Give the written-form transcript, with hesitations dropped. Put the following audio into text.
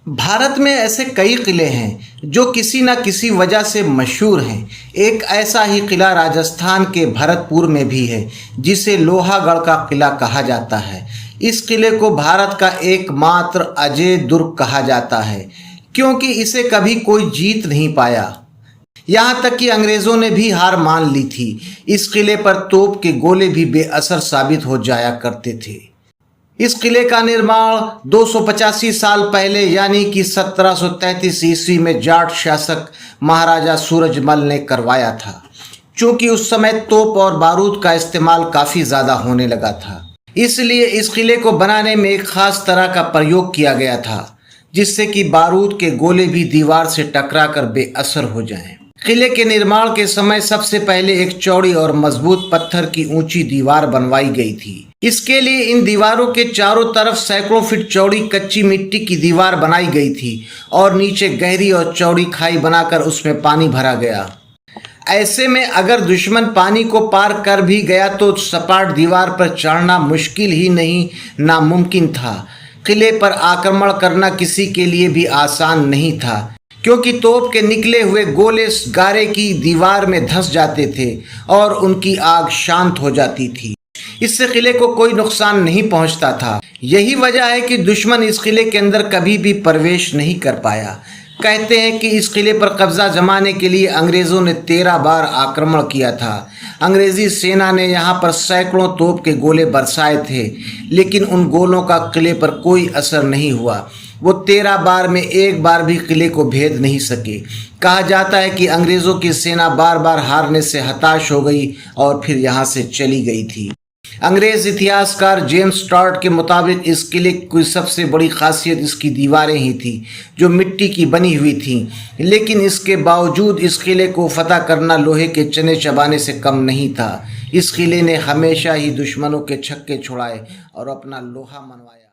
भारत में ऐसे कई किले हैं जो किसी न किसी वजह से मशहूर हैं। एक ऐसा ही किला राजस्थान के भरतपुर में भी है, जिसे लोहागढ़ का किला कहा जाता है। इस किले को भारत का एकमात्र अजय दुर्ग कहा जाता है, क्योंकि इसे कभी कोई जीत नहीं पाया। यहाँ तक कि अंग्रेज़ों ने भी हार मान ली थी। इस किले पर तोप के गोले भी बेअसर साबित हो जाया करते थे। इस किले का निर्माण 285 साल पहले यानी कि 1733 ईस्वी में जाट शासक महाराजा सूरजमल ने करवाया था। चूंकि उस समय तोप और बारूद का इस्तेमाल काफ़ी ज़्यादा होने लगा था, इसलिए इस किले को बनाने में एक ख़ास तरह का प्रयोग किया गया था, जिससे कि बारूद के गोले भी दीवार से टकराकर बेअसर हो जाएं। किले के निर्माण के समय सबसे पहले एक चौड़ी और मजबूत पत्थर की ऊंची दीवार बनवाई गई थी। इसके लिए इन दीवारों के चारों तरफ सैकड़ों फीट चौड़ी कच्ची मिट्टी की दीवार बनाई गई थी और नीचे गहरी और चौड़ी खाई बनाकर उसमें पानी भरा गया। ऐसे में अगर दुश्मन पानी को पार कर भी गया तो सपाट दीवार पर चढ़ना मुश्किल ही नहीं, नामुमकिन था। किले पर आक्रमण करना किसी के लिए भी आसान नहीं था, क्योंकि तोप के निकले हुए गोले गारे की दीवार में धंस जाते थे और उनकी आग शांत हो जाती थी। इससे किले को कोई नुकसान नहीं पहुंचता था। यही वजह है कि दुश्मन इस किले के अंदर कभी भी प्रवेश नहीं कर पाया। कहते हैं कि इस किले पर कब्जा जमाने के लिए अंग्रेज़ों ने 13 बार आक्रमण किया था। अंग्रेज़ी सेना ने यहाँ पर सैकड़ों तोप के गोले बरसाए थे, लेकिन उन गोलों का किले पर कोई असर नहीं हुआ। वो 13 बार में एक बार भी किले को भेद नहीं सके। कहा जाता है कि अंग्रेज़ों की सेना बार बार हारने से हताश हो गई और फिर यहाँ से चली गई थी। अंग्रेज़ इतिहासकार जेम्स टॉड के मुताबिक इस किले की सबसे बड़ी खासियत इसकी दीवारें ही थी, जो मिट्टी की बनी हुई थीं। लेकिन इसके बावजूद इस किले को फतह करना लोहे के चने चबाने से कम नहीं था। इस किले ने हमेशा ही दुश्मनों के छक्के छुड़ाए और अपना लोहा मनवाया।